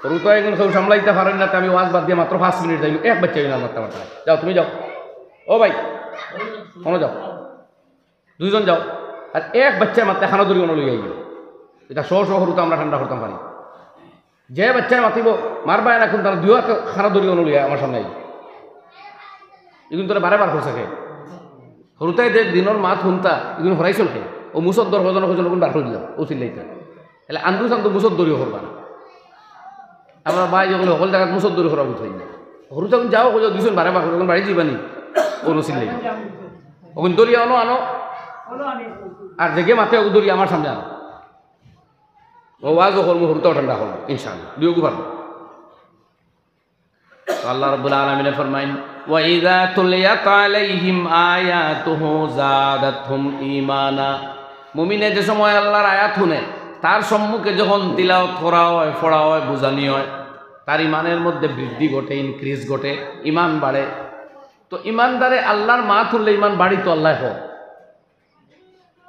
তো এখন কেউ সামলাইতে পারেন না, আমি ওয়াজ বাদ দিয়ে মাত্র 5 মিনিট যাইব, এক বাচ্চা না মারতে মারতে। যাও তুমি যাও, ও ভাই কোনো যাও, 2 জন যাও, আর এক বাচ্চায় মারতে খানা দড়ি লই আইব। এটা শো হরুতো আমরা ঠান্ডা করতাম পারি, যে বাচ্চায় মাতিব মারবা না এখন তারা 2 হাতে খানা দড়ি লই আমার সামনে আইব। এগুলো তোরা বারে বার করছে খেয়ে হরুতাই যে দিনের মাত শুনতা এগুলো হরাইছিল খেয়ে ও মুসর দর হজন হজন বার করে দিলাম ও চিল্লাইতে। এলে আন্দু চান্দু মুসর দড়িও করবা না। আমরা ভাই যখন সকল জায়গায় মুসর দড়ি করা বুঝাই না। হরু যখন যাও হয়ে 2 জন বারে বার করে বাড়ি যাবানি ও চিল্লাই ওখানে দড়িয়া আনো আনো, আর জেগে মাথে ও দড়ি আমার সামনে আনো। ও ওয়াজও করবো, হরুতাও ঠান্ডা করবো ইনশাআল্লাহ, দুইও পারবো। আল্লাহ রাব্বুল আলামিন ফরমাইন, ওয়া ইযা তুলিয়াত আলাইহিম আয়াতুহু যাদাতহুম ঈমানা। মুমিনে যে সময় আল্লাহর আয়াত শুনে, তার সম্মুখে যখন তিলাওয়াত করা হয়, পড়া হয়, বুঝানি হয়, তার ইমানের মধ্যে বৃদ্ধি ঘটে, ইনক্রিজ ঘটে, ইমান বাড়ে। তো ইমানদারে আল্লাহর মাত শুনলে ইমান বাড়ি তো আল্লাহ হোক।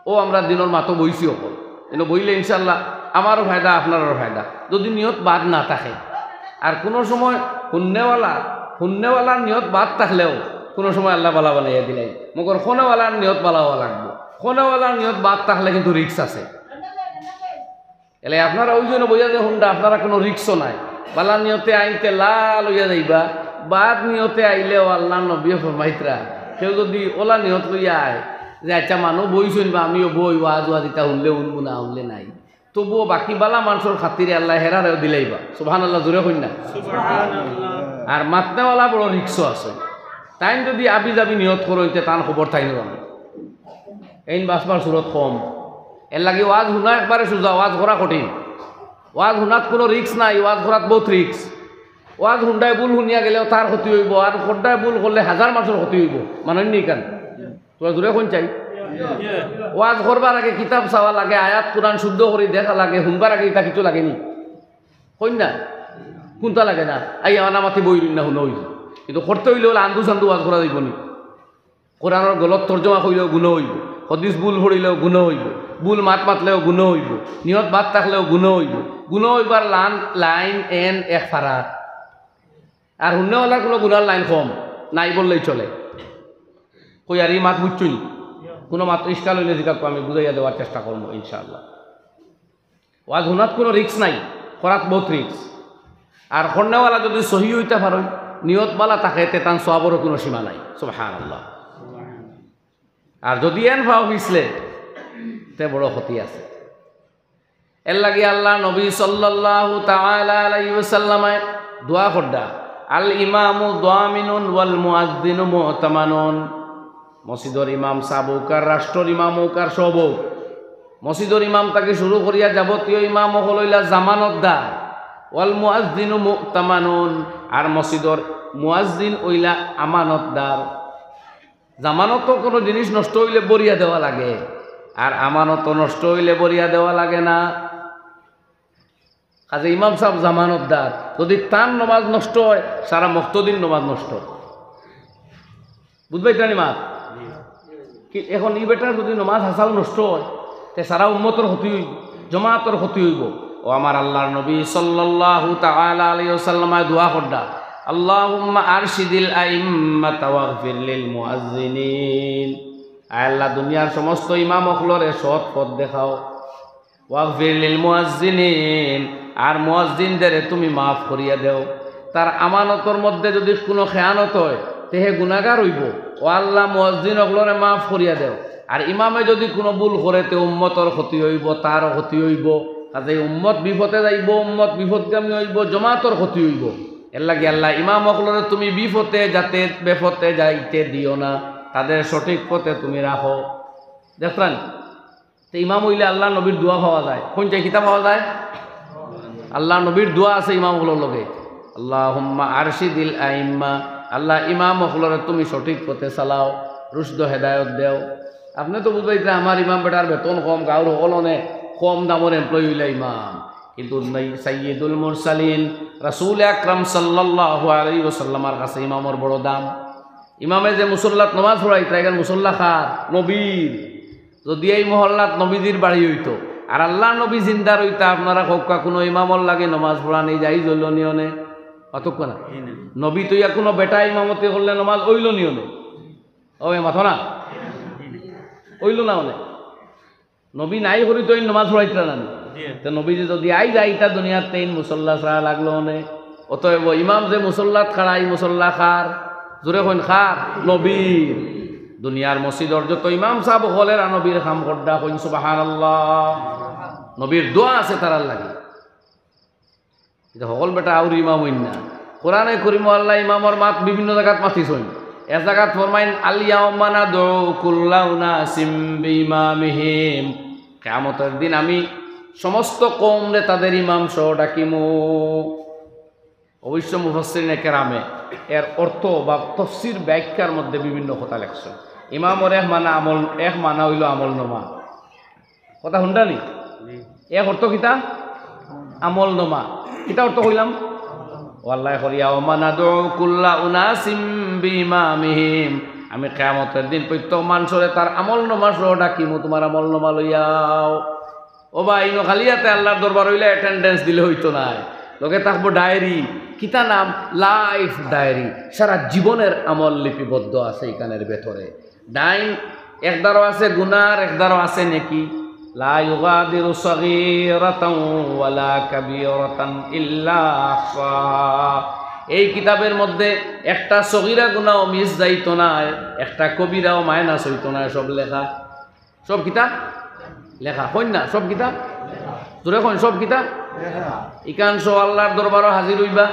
ও আমরা দিনের মাতো বইছিও হোক, কিন্তু বইলে ইনশাল্লাহ আমারও ফায়দা আপনারও ফায়দা, যদি নিয়ত বাদ না থাকে। আর কোনো সময় শুননেওয়ালার নিয়ত বাদ থাকলেও কোনো সময় আল্লাহ বালা বানাইয়া দিলাই, মগর খোনেওয়ালার নিয়ত বালা হওয়া লাগবে। খোনেওয়ালার নিয়ত বাদ থাকলে কিন্তু রিক্স আছে। এলে আপনারা ওই জন্য বোঝা যে হুন্ডা আপনারা কোনো রিক্সও নাই। বালা নিয়তে আইনতে লাল হইয়া যাইবা, বাদ নিয়তে আইলেও আল্লাহ নবী ফরমাইতরা কেউ যদি ওলা নিয়ত লইয়া আয় যে আচ্ছা মানুষ বই শুনবা, আমিও বই ওয়াজ ওয়াজিতা শুনলে শুনবো না শুনলে নাই, তবুও বাকি বালা মানুষের খাতিরে আল্লাহ হেরারেও দিলেইবা। সুবহানাল্লাহ, জোরে কই না? আর মাতনেওয়ালা বড় রিক্সও আছে। তাই যদি আবি যাবি নিয়ত করইতে তার খবর থাই না, এই বাসবার সুরত কম। এর লাগে ওয়াজ শুনা একবারে সোজা, ওয়াজ করা কঠিন। ওয়াজ শুনাত কোনো রিক্স নাই, ওয়াজ করাত বহুত রিক্স। ওয়াজ হুন্ডায় বুল শুনিয়া গেলেও তার ক্ষতি হইব, আর খোদ্দায় বুল করলে 1000 মানুষের ক্ষতি হইব। মানুষ নেই কেন? তোরা জোরে কোন চাই? ওয়াজ করবার আগে কিতাব চাওয়া লাগে, আয়াত কোরআন শুদ্ধ করে দেখা লাগে, শুনবার আগে এটা কিছু লাগেনি কই না? কোনটা লাগে না? আই আনামাতি বই না শুনে হইল, কিন্তু করতে হইলে হলে আন্দু চান্দু ওয়াজ করা যাইব নি? কোরআনের গলত তর্জমা করিলেও গুণ হইব, হদিস ভুল পড়িলেও গুণ হইব, ভুল মাত মাতলেও গুণ হইব, নিয়ত বাদ থাকলেও গুণ হইব। গুণ হইবার লাইন এন এক ফারা। আর শুনেওয়ালার কোনো গুণার লাইন কম নাই বললেই চলে। কই আর এই মাত বুঝছই, কোনো মাত্র ইস্কাল হইলে জিজ্ঞাসা আমি বুঝাইয়া দেওয়ার চেষ্টা করবো ইনশাআল্লাহ। ওয়াজ হুনাত কোনো রিক্স নাই, করাত বহুত রিক্স। আর কন্যাওয়ালা যদি সহি হইতে পারেন, নিয়তবালা তাকে তেতান সওয়াবেরও কোনো সীমা নাই। সুবহানাল্লাহ। আর যদি এন ভাও পিছলে তে বড় ক্ষতি আছে। এর লাগি আল্লাহ নবী সাল্লাল্লাহু তাআলা আলাইহি ওয়াসাল্লামে দোয়া করদা, আল ইমামু দামিনুন ওয়াল মুআজ্জিনু মুতামানুন। মসজিদের ইমাম সাবুকার, রাষ্ট্রের ইমাম হোকার সব হোক, মসজিদের ইমাম তাকে শুরু করিয়া যাবতীয় ইমাম হইলা জামানতদার। ওয়াল মুআজ্জিনু মুতামানুন, আর মসজিদের মুআজ্জিন হইলা আমানতদার। জামানত কোনো জিনিস নষ্ট হইলে বরিয়া দেওয়া লাগে, আর আমানত নষ্ট হইলে বরিয়া দেওয়া লাগে না। কাজে ইমাম সাহেব জামানতদার, যদি তার নমাজ নষ্ট হয় সারা মুক্তদিন নমাজ নষ্ট। বুঝবাই জানি মা কি এখন ই বেটার যদি নমাজ হাসাল নষ্ট হয় তে সারা উম্মতর ক্ষতি হইব, জমাতর ক্ষতি হইব। ও আমার আল্লাহর নবী সাল্লাল্লাহু তাআলা আলাইহি ওয়াসাল্লাম দোয়া করদা, আল্লাহুম্মা আরশিদিল আইম্মাতা ওয়াগফির লিল মুআজ্জিনিন। আল্লাহ দুনিয়ার সমস্ত ইমাম হকলরে সৎ পথ দেখাও। ওয়াগফির লিল মুআজ্জিনিন, আর মুআজ্জিনদের তুমি মাফ করিয়া দেও। তার আমানতর মধ্যে যদি কোনো খেয়ানত হয় তেহে গুনাহগার হইব। ও আল্লাহ মুআজ্জিন হকলরে মাফ করিয়া দেও। আর ইমামে যদি কোনো ভুল করে তে উম্মতর ক্ষতি হইব, তারও ক্ষতি হইব। কাজে উম্মত বিপদে যাইব, উম্মত বিপদগামী হইব, জমাতর ক্ষতি হইব। এর লাগে আল্লাহ ইমাম হকলরে তুমি বিপদে যাতে বেপথে যাইতে দিও না, তাদের সঠিক পথে তুমি রাখো। দেখলেন তো ইমাম হইলে আল্লাহ নবীর দোয়া পাওয়া যায়। কোন চাই কিতাব পাওয়া যায়? আল্লাহ নবীর দোয়া আছে ইমাম হকলের লগে, আল্লাহুম্মা আরশিদিল আইম্মা, আল্লাহ ইমাম হকলরে তুমি সঠিক পথে চালাও, রুশদ হেদায়ত দেও। আপনি তো বুঝবাই আমার ইমাম বেটার বেতন কম, গাঁর হকলনে কম দামের এমপ্লয়ি হইলে ইমাম, কিন্তু সাইয়্যিদুল মুরসালিন রাসূল আকরাম সাল্লাল্লাহু আলাইহি ওয়াসাল্লামের কাছে ইমামের বড় দাম। ইমামে যে মুসল্লাত নামাজ পড়াই তাই মুসল্লা খার নবীর, যদি এই মহল্লাত নবীজির বাড়ি হইতো আর আল্লাহ নবী জিন্দা রইতা আপনারা কক্কা কোনো ইমামর লাগে নমাজ পড়া নেই যাই জইল নিয়নে অতক্য না নবী তো ইয়া কোনো বেটা ইমামতি করলে নমাজ ওইল নিয়নে ও মাথো না ওইল না অনেক নবী নাই করি তো নমাজ পড়াইতে না তো নবী যদি আই যায় তা দুনিয়ার তেইন মুসল্লা ছাড়া লাগলো অনেক অতএব ইমাম যে মুসল্লাত খাড়াই মুসল্লা খার জোরে কইন খার নবীর দুনিয়ার মসজিদর যত ইমাম সাহেব হলের নবীর খাম গড্ডা কইন সুবহানাল্লাহ নবীর দোয়া আছে তারার লাগে এটা সকল বেটা আউর ইমাম হইন না কোরআনে করিম আল্লাহ ইমামর মাত বিভিন্ন জায়গাত মাতিস হইন এক জায়গাত ফরমাইন আলিয়াউমা নাদউ কুল্লা উনাসিম বিইমামিহিম কিয়ামতের দিন আমি সমস্ত কওমরে তাদের ইমাম সহ ডাকিমু অবশ্য মুফাসসিরিনে কেরামে এর অর্থ বা তাফসীর ব্যাখ্যার মধ্যে বিভিন্ন কথা লেখছেন ইমামর এক মানা হইল আমল নমা কথা শুনডানি এক অর্থ কিতা আমল নমা কিতা অর্থ কইলাম আল্লাহ করিয়া ওমানাদু কুল্লা উনাসিম বিইমামিহিম আমি কিয়ামতের দিন প্রত্যেক মানুষরে তার আমল নমা সহ ডাকিমু তোমার আমল নমা লইয়াও ও ভাই ইনো খালিয়াতে আল্লাহর দরবার হইলে অ্যাটেন্ডেন্স দিলে হইতো না লোকে থাকবো ডায়েরি কিতা নাম লাইফ ডায়েরি সারা জীবনের আমল লিপিবদ্ধ আছে এখানের ভেতরে ডাইন একদারও আছে গুনার একদারও আছে নেকি লা ইউগাদিরু সাগীরাতান ওয়ালা কাবীরাতান ইল্লা আহসাহা এই কিতাবের মধ্যে একটা সগীরা গুনাহও মিস যাইতো না একটা কবিরাও মাইনাস হইতো না সব লেখা সব কিতাব লেখা হইন না সব কিতাব তোরে কইন সব কিতাব ইকাংশ আল্লাহর দরবারও হাজির হইবা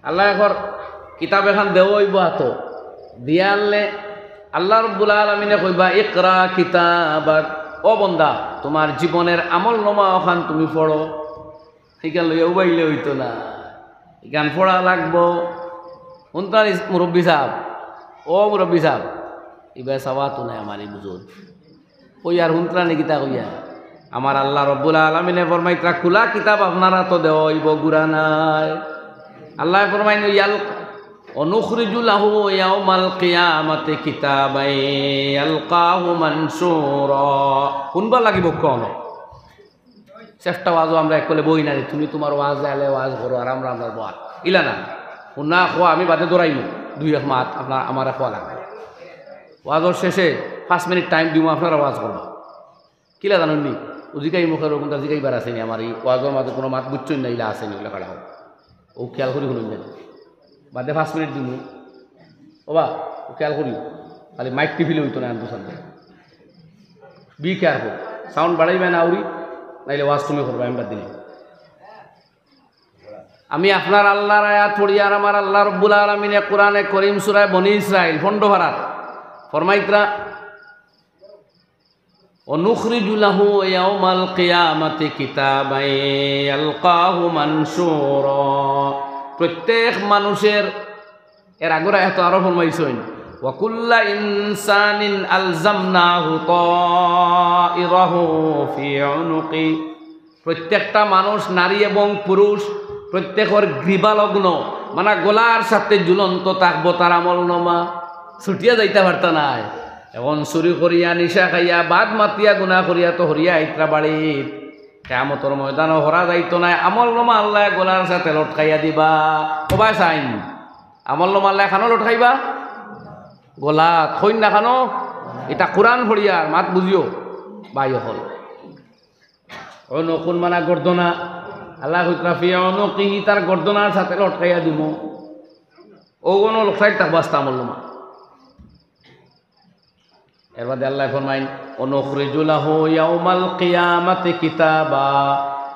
আল্লাহ এখন কিতাব এখন দেওয়া হইব হাত দিয়া আনলে আল্লাহ রাব্বুল আলামিনে কইবা ইকরা কিতাবাক ও বান্দা তোমার জীবনের আমল নামা ওখান তুমি পড়ো এখান লইয়া উবাইলে হইতো না এখান পড়া লাগবো শুনতার মুরব্বী সাহেব ও মুরব্বী সাহেব এবার চাওয়াতো নাই আমার এই বুঝুন ওই আর শুনতরা নেকিতা কইয়া আমার আল্লাহ রব্বুল আলামিনে ফরমাইতরা খোলা কিতাব আপনারা তো দেওয়া হইব গুড়া নাই আল্লাহ ফরমাইন ইয়াল অনুখরিজু লাহু ইয়াউমাল কিয়ামাতি কিতাবান ইয়ালকাহু মানসুরা শুনবা লাগিব কোন চেষ্টা ওয়াজও আমরা একলে বই না তুমি তোমার ওয়াজ আলে ওয়াজ করো আর আমরা আমরা ওয়াজ ইলা না শুনা খোয়া আমি বাদে দৌড়াইমু দুই এক মাত আপনার আমার খোয়া লাগবে ওয়াজর শেষে 5 মিনিট টাইম দিব আপনারা ওয়াজ করবা কিলা জানেন নি জিকাই মুখের কোনটা জিকাইবার আসেনি আমার এই ওয়াজের মাঝে কোনো মাত বুঝছই না ইলা আসেনি ওগুলো কাটা হোক ও খেয়াল করি শুনুন জানি বাদে 5 মিনিট দিব ও বা ও খেয়াল করি খালি মাইক টিভিলে হইতো না আনতো সামনে বি কেয়ারফুল সাউন্ড বাড়াইবে না আউরি নাইলে ওয়াজ তুমি করবা আমরা দিলে আমি আপনার আল্লাহর আয়াত পড়ি আর আমার আল্লাহ রব্বুল আলামিনে কোরআনে করিম সূরা বনী ইসরাইল ফন্ডভারাত ফরমাইতরা অনুখরিজু লাহু ইয়াউমাল কিয়ামাতি কিতাবান ইয়ালকাহু মানসুরা প্রত্যেক মানুষের এর আগরা এত আরো ফরমাইছেন ওয়া কুল্লা ইনসানিন আলজামনাহু তাইরাহু ফি উনুকি প্রত্যেকটা মানুষ নারী এবং পুরুষ প্রত্যেকের গ্রীবালগ্ন মানে গলার সাথে ঝুলন্ত থাকবো তার আমলনামা ছুটিয়া যাইতে পারতা নাই এখন চুরি করিয়া নিশা খাইয়া বাদ মাতিয়া গুণা করিয়া তো হরিয়া আইত্রা বাড়িত কিয়ামতের ময়দানও হরা যাইতো নাই আমলনামা আল্লাহ গলার সাথে লটকাইয়া দিবা কবাই চাইন আমলনামা আল্লাহ খানো লটকাইবা গলা থইন না খানো এটা কোরআন ফড়িয়ার মাত বুঝিও বাই হল ও নকুন মানা গর্দনা আল্লাহ হুকরাফিয়া অনুকি তার গর্দনার সাথে লটকাইয়া দিব ও কোনো লটকাই থাকবো আস্তা আমলনামা এর বাদে আল্লাহ ফরমাইন অনুখরিজু লাহু ইয়াউমাল কিয়ামাতি কিতাবা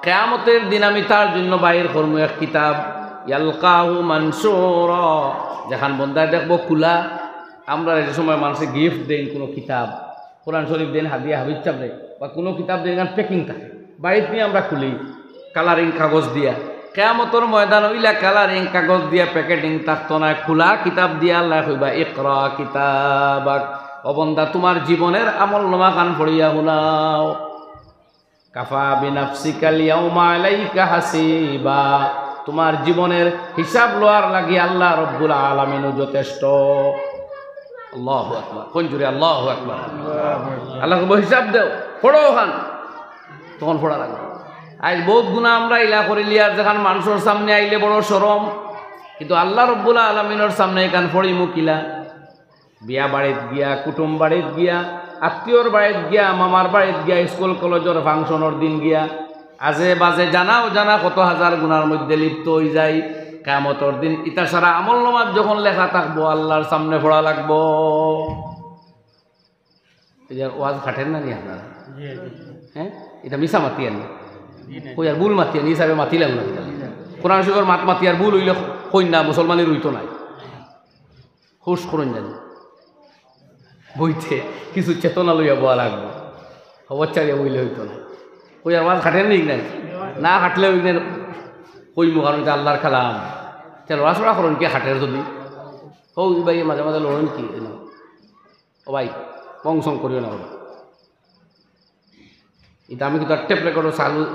কিয়ামতের দিন আমি তার জন্য বাইর করব এক কিতাব ইয়ালকাহু মানসুরা যখন বন্দা দেখবো খোলা আমরা এই সময় মানুষে গিফট দেন কোনো কিতাব কোরআন শরীফ দেন হাদিয়া হাবিজ চাপড়ে বা কোনো কিতাব দেন প্যাকিং থাকে বাড়িতে নিয়ে আমরা খুলি কালারিং কাগজ দিয়া কিয়ামতের ময়দান হইলা কালারিং কাগজ দিয়া প্যাকেটিং থাকতো না খোলা কিতাব দিয়া আল্লাহ কইবা ইকরা কিতাবাক ও বান্দা তোমার জীবনের আমলনামা খান পড়িয়া শুনাও কাফা বিনাফসিকাল ইয়াউমা আলাইকা হাসিবা তোমার জীবনের হিসাব লওয়ার লাগি আল্লাহ রব্বুল আলামিনও যথেষ্ট আল্লাহু আকবার কোন জুড়ে আল্লাহু আকবার আল্লাহ হিসাব দেও ফোড়ো খান, তখন ফোড়া লাগবে। আজ বহুত গুণা আমরা ইলা করে লিয়ার, যেখান মানুষের সামনে আইলে বড় সরম, কিন্তু আল্লাহ রব্বুল আলমিনের সামনে এখান ফড়ি মুকিলা। বিয়া বাড়িত গিয়া, কুটুম বাড়িত গিয়া, আত্মীয়র বাড়িত গিয়া, মামার বাড়িত গিয়া, স্কুল কলেজের ফাংশনের দিন গিয়া আজে বাজে জানা কত হাজার গুণার মধ্যে লিপ্ত হয়ে যায়। কিয়ামতের দিন ইটা সারা আমল নামাত যখন লেখা থাকবো, আল্লাহর সামনে পড়া লাগবো। ওয়াজ খাটেন না নি আপনারা? হ্যাঁ, এটা মিশা মাতিয়ান কই আর ভুল মাতিয়ান হিসাবে মাতিলাম না। কোরআন শরীফের মাতিয়ার ভুল হইলে কন্যা মুসলমানের হইতো নাই। হুশ করুন জানি বইতে কিছু চেতনা লইয়া বয়া লাগবো, অবচ্চারিয়া বইলে হইতো না। কই আর ওয়াজ খাটেন নি না খাটলে ওই কইমু, কারণ এটা আল্লাহর কালাম। লড়াচড়া করেন কি খাটের যদি ও ভাই মাঝে মাঝে লড়েন কি ও ভাই বংশং করিও না বাবা। এটা আমি কিন্তু টেপ রেকর্ডও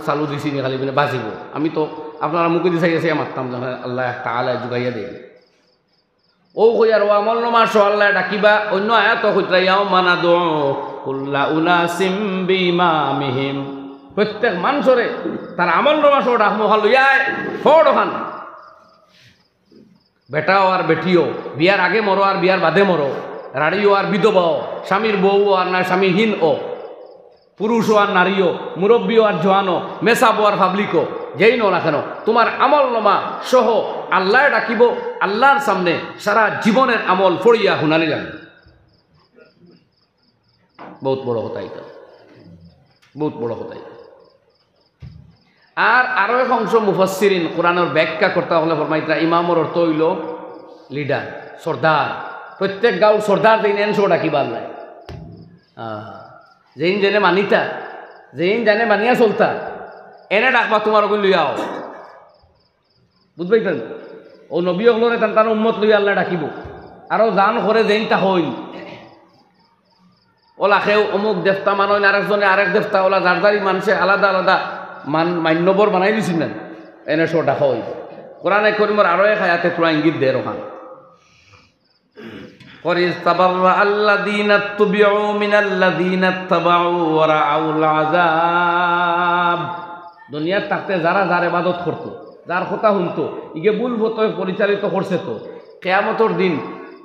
চালু দিছি নি খালি মানে বাঁচিব। আমি তো আপনারা মুখে দিয়ে চাই আছে মারতাম যখন আল্লাহ তাআলা জুগাইয়া দেয়। ও কই আর ও আমল নামা সহ আল্লাহ ডাকিবা। অন্য আয়াত কইতাইয়াও মানাদু কুল্লা উনাসিম বিমামিহিম, প্রত্যেক মানুষরে তার আমল নামা সহ ডাকমো খাল লইয়ায় ফড় খান। বেটাও আর বেটিও, বিয়ার আগে মরো আর বিয়ার বাদে মরো, রাড়িও আর বিধবাও, স্বামীর বউ আর না স্বামীহীন ও, পুরুষও আর নারীও, মুরব্বীও আর জোয়ানো, মেসাবো আর পাবলিকও, যেই নো না কেন তোমার আমল নামা সহ আল্লাহ ডাকিব। আল্লাহর সামনে সারা জীবনের আমল ফড়িয়া হুনালি লাগবে। বহুত বড় কথা এটা, বহুত বড় কথা এটা। আর আরো এক অংশ মুফাসসিরিন কোরআনের ব্যাখ্যা করতে হলে ফরমাইতরা ইমামর অর্থ হইল লিডার, সর্দার। প্রত্যেক গাঁও সর্দার দিন এন শো ডাকিবা আল্লাহ। যেইন জেনে মানিতা, যেইন জানে মানিয়া চলতা, এনে ডাকবা তোমার ওগুলো লইয়াও। বুঝবাইতেন? ও নবী হলরে তার উম্মত লইয়া আল্লাহ ডাকিব। আরও জান করে যেইন তা হইন ওলা খেও অমুক দেবতা মানইন, আরেকজনে আরেক দেবতা, ওলা যার যারই মানুষে আলাদা আলাদা মান্যবর বানাই দিছিল না, এনে শো ডাকা হইব। কোরআনে করিমর আরো এক আয়াতে তোরা ইঙ্গিত দেয় ওখান দুনিয়ার থাকতে যারা যার ইবাদত করতো, যার কথা শুনতো, ইগে ভুল মতো পরিচালিত করছে, তো কিয়ামতের দিন